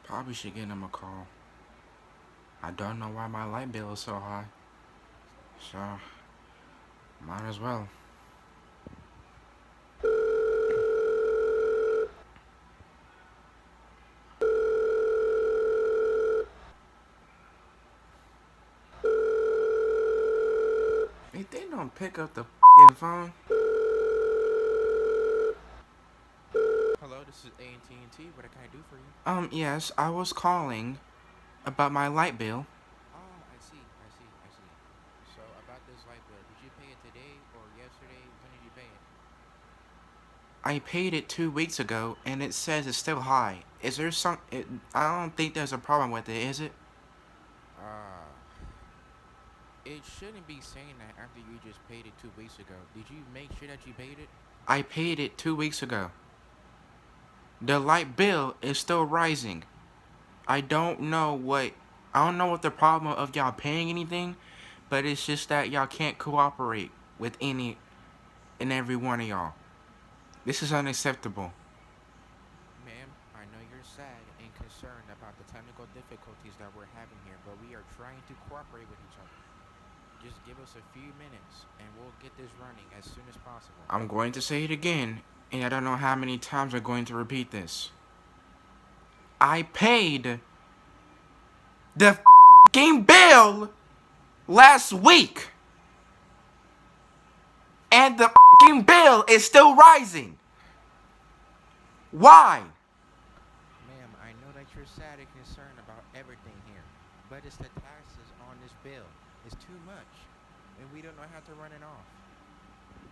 Probably should give him a call. I don't know why my light bill is so high. So, might as well. If they don't pick up the phone. Hello, this is AT&T. What can I do for you? Yes, I was calling about my light bill. Oh, I see. So about this light bill, did you pay it today or yesterday? When did you pay it? I paid it 2 weeks ago, and it says it's still high. Is there some? I don't think there's a problem with it, is it? Uh, it shouldn't be saying that after you just paid it 2 weeks ago. Did you make sure that you paid it? I paid it 2 weeks ago. The light bill is still rising. I don't know what. I don't know what the problem of y'all paying anything, but it's just that y'all can't cooperate with any and every one of y'all. This is unacceptable. Ma'am, I know you're sad and concerned about the technical difficulties that we're having here, but we are trying to cooperate with each other. Just give us a few minutes and we'll get this running as soon as possible. I'm going to say it again, and I don't know how many times I'm going to repeat this. I paid the f***ing bill last week, and the f***ing bill is still rising. Why? Ma'am, I know that you're sad and concerned about everything here, but it's the taxes on this bill. It's too much, and we don't know how to run it off.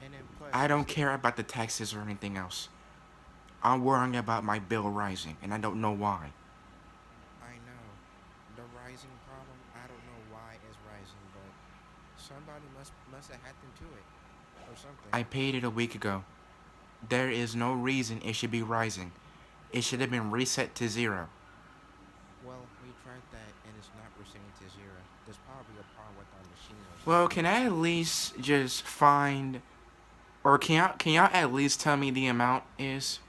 And then plus, I don't care about the taxes or anything else. I'm worrying about my bill rising, and I don't know why. I know the rising problem. I don't know why it's rising, but somebody must have happened to it or something. I paid it a week ago. There is no reason it should be rising. It should have been reset to zero. Well, we tried that and it's not resetting to zero. There's probably a problem with our machine or Well, something. can I at least just find, or can y'all at least tell me the amount is?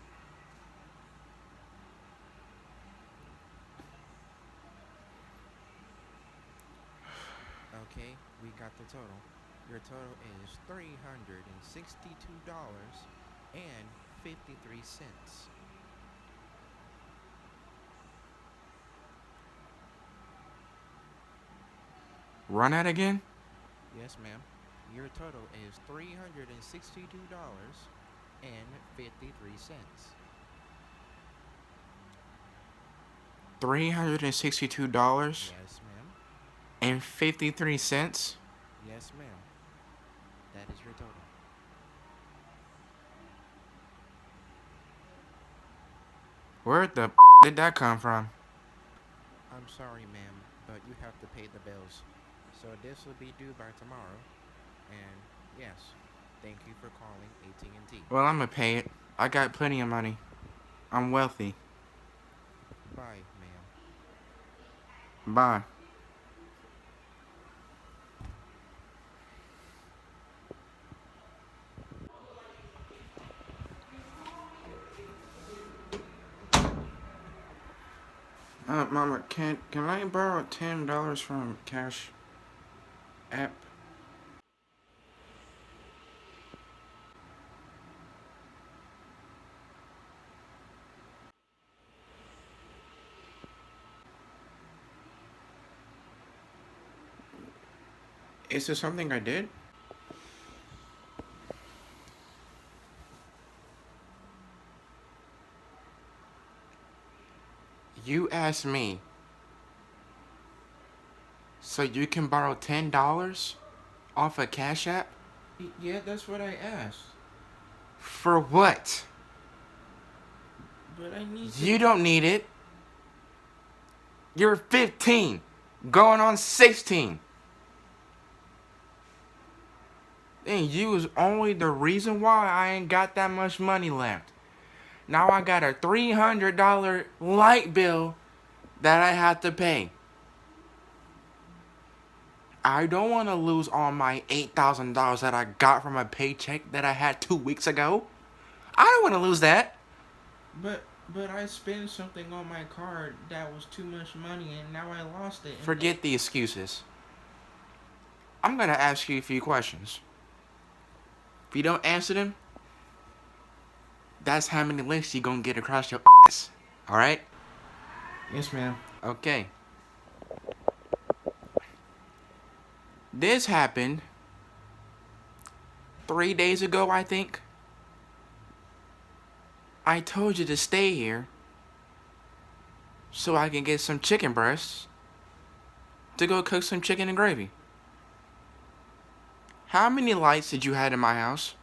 Okay, we got the total. Your total is $362.53. Run that again? Yes, ma'am. Your total is $362.53. $362 Yes, ma'am. and 53 cents. Yes, ma'am. That is your total. Where the did that come from? I'm sorry, ma'am, but you have to pay the bills. So this will be due by tomorrow. And yes, thank you for calling AT&T. Well, I'm gonna pay it. I got plenty of money. I'm wealthy. Bye, ma'am. Bye. Mama, can I borrow $10 from Cash App? Is this something I did? You asked me, so you can borrow $10 off a Cash App? Yeah, that's what I asked. For what? But I need to. You don't need it. You're 15, going on 16. And you is only the reason why I ain't got that much money left. Now I got a $300 light bill that I have to pay. I don't want to lose all my $8,000 that I got from a paycheck that I had 2 weeks ago. I don't want to lose that. But But I spent something on my card that was too much money and now I lost it. And Forget the excuses. I'm gonna ask you a few questions. If you don't answer them, that's how many links you gonna get across your ass. Alright? yes, ma'am. Okay. This happened 3 days ago, I think. I told you to stay here so I can get some chicken breasts to go cook some chicken and gravy. How many lights did you have in my house?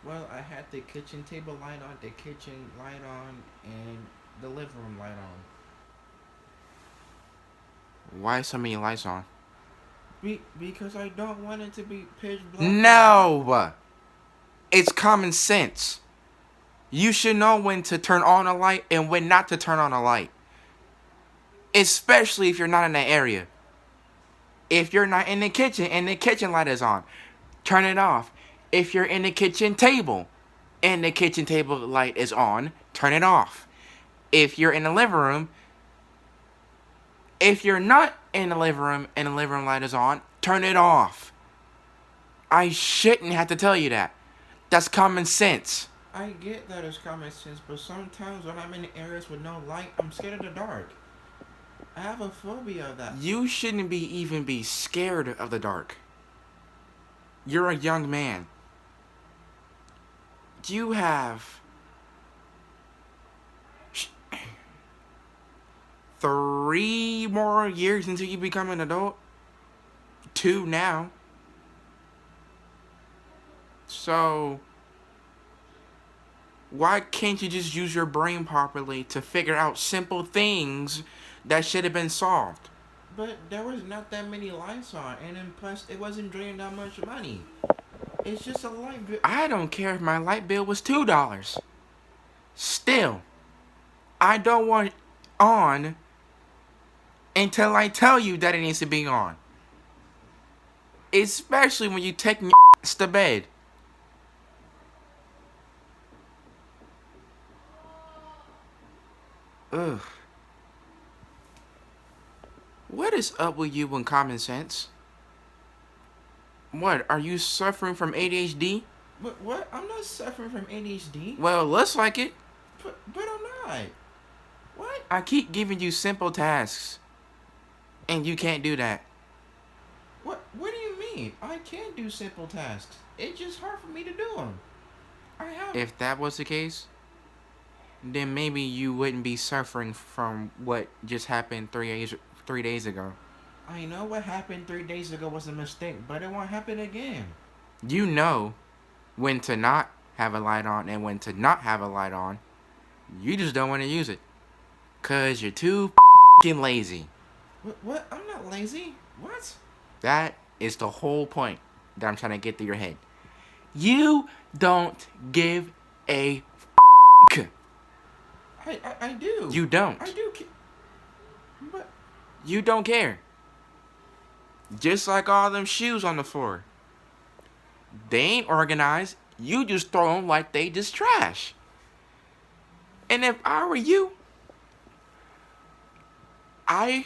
Well, I had the kitchen table light on, the kitchen light on, and the living room light on. Why so many lights on? Because I don't want it to be pitch black at night. No! It's common sense. You should know when to turn on a light and when not to turn on a light. Especially if you're not in that area. If you're not in the kitchen and the kitchen light is on, turn it off. If you're in the kitchen table and the kitchen table light is on, turn it off. If you're in the living room, if you're not in the living room and the living room light is on, turn it off. I shouldn't have to tell you that. That's common sense. I get that it's common sense, but sometimes when I'm in areas with no light, I'm scared of the dark. I have a phobia of that. You shouldn't even be scared of the dark. You're a young man. You have 3 more years until you become an adult. 2 now. So, why can't you just use your brain properly to figure out simple things that should have been solved? But there was not that many lights on, and then plus it wasn't draining that much money. It's just a light bill. I don't care if my light bill was $2. Still, I don't want it on until I tell you that it needs to be on. Especially when you take your ass to bed. Ugh. What is up with you and common sense? What, are you suffering from ADHD? But what? I'm not suffering from ADHD. Well, looks like it. But I'm not. What? I keep giving you simple tasks, and you can't do that. What do you mean? I can do simple tasks. It's just hard for me to do them. I have. If that was the case, then maybe you wouldn't be suffering from what just happened 3 days ago. I know what happened 3 days ago was a mistake, but it won't happen again. You know when to not have a light on and when to not have a light on. You just don't want to use it. Because you're too f***ing lazy. What? I'm not lazy. What? That is the whole point that I'm trying to get through your head. You don't give a f***. I do. You don't. I do. But You don't care. Just like all them shoes on the floor. They ain't organized. You just throw them like they just trash. And if I were you, I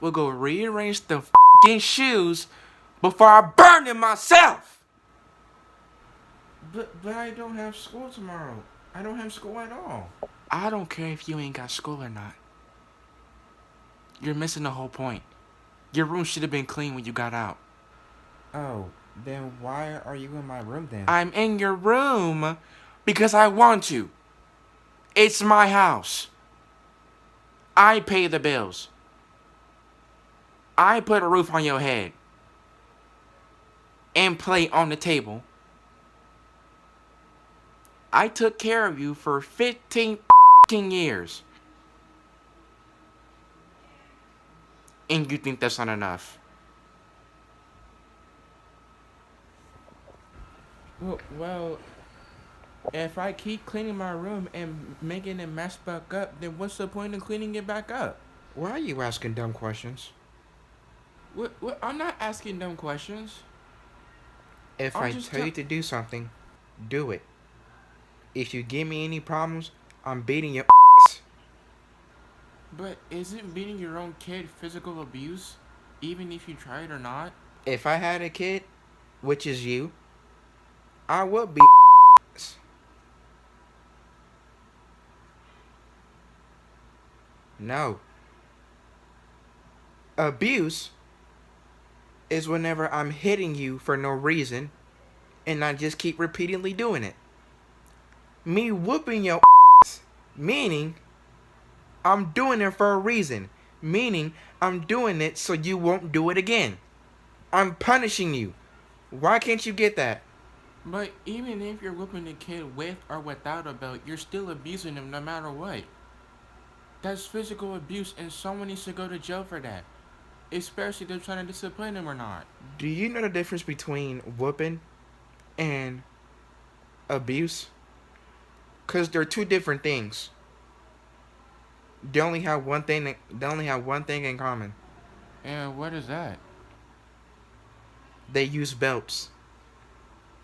would go rearrange the f***ing shoes before I burn them myself. but I don't have school tomorrow. I don't have school at all. I don't care if you ain't got school or not. You're missing the whole point. Your room should have been clean when you got out. Oh, then why are you in my room then? I'm in your room because I want to. It's my house. I pay the bills. I put a roof on your head. And plate on the table. I took care of you for 15 years. And you think that's not enough? Well, if I keep cleaning my room and making it mess back up, then what's the point of cleaning it back up? Why are you asking dumb questions? What? I'm not asking dumb questions. If I'll I just tell you to do something, do it. If you give me any problems, I'm beating your But isn't beating your own kid physical abuse, even if you try it or not? If I had a kid, which is you, I would be. No. Abuse is whenever I'm hitting you for no reason and I just keep repeatedly doing it. Me whooping your meaning I'm doing it for a reason, meaning I'm doing it so you won't do it again. I'm punishing you. Why can't you get that? But even if you're whooping a kid with or without a belt, you're still abusing them no matter what. That's physical abuse and someone needs to go to jail for that. Especially if they're trying to discipline him or not. Do you know the difference between whooping and abuse? Cause they're two different things. They only have one thing. They only have one thing in common. And what is that? They use belts,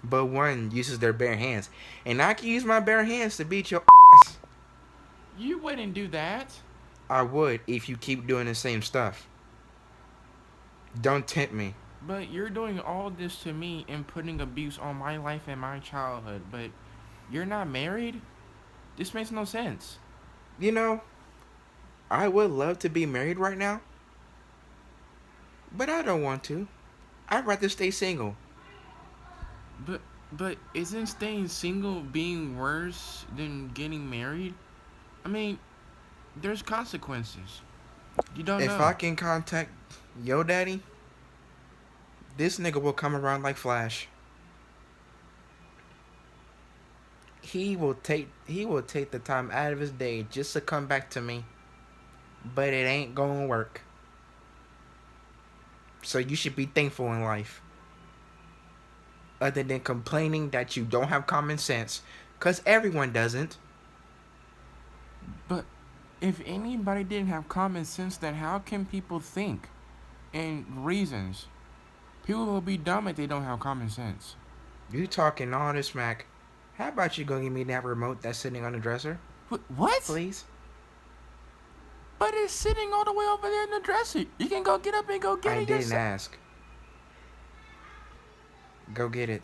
but one uses their bare hands, and I can use my bare hands to beat your ass. You wouldn't do that. I would if you keep doing the same stuff. Don't tempt me. But you're doing all this to me and putting abuse on my life and my childhood, but you're not married? This makes no sense. You know, I would love to be married right now, but I don't want to. I'd rather stay single. But but isn't staying single being worse than getting married? I mean, there's consequences. You don't If know. I can contact yo daddy, this nigga will come around like Flash. He will take the time out of his day just to come back to me. But it ain't gonna work. So you should be thankful in life. Other than complaining that you don't have common sense. Cause everyone doesn't. But if anybody didn't have common sense, then how can people think? And reasons. People will be dumb if they don't have common sense. You talking all this smack. How about you go give me that remote that's sitting on the dresser? What? Please? But it's sitting all the way over there in the dresser. You can go get up and go get I it didn't yourself. ask. Go get it.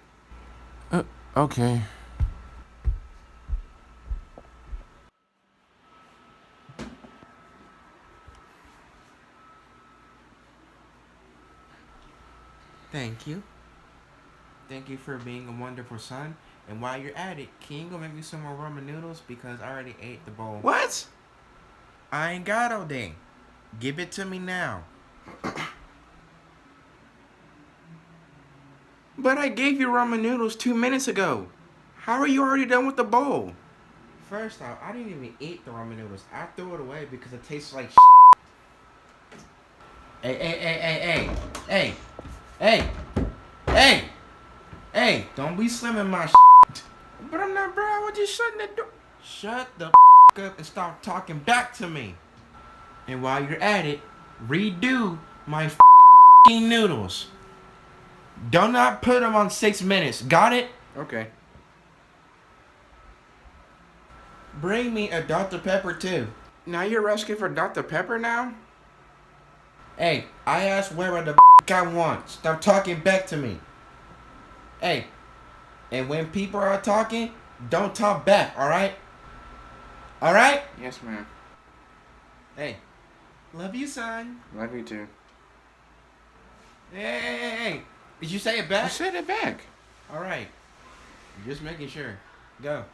Okay. Thank you. Thank you for being a wonderful son. And while you're at it, can you go make me some more ramen noodles? Because I already ate the bowl. What? I ain't got all day. Give it to me now. But I gave you ramen noodles 2 minutes ago. How are you already done with the bowl? First off, I didn't even eat the ramen noodles. I threw it away because it tastes like Hey, don't be slimming my But I'm not, bro. I was just shutting the door. Shut the up and stop talking back to me. And while you're at it, redo my noodles. Do not put them on 6 minutes. Got it? Okay. Bring me a Dr. Pepper too. Now you're asking for Dr. Pepper now? Hey, I asked where the I want. Stop talking back to me. Hey, and when people are talking, don't talk back, alright? Alright? Yes, ma'am. Hey, love you, son. Love you too. Hey. Did you say it back? I said it back. Alright. Just making sure. Go.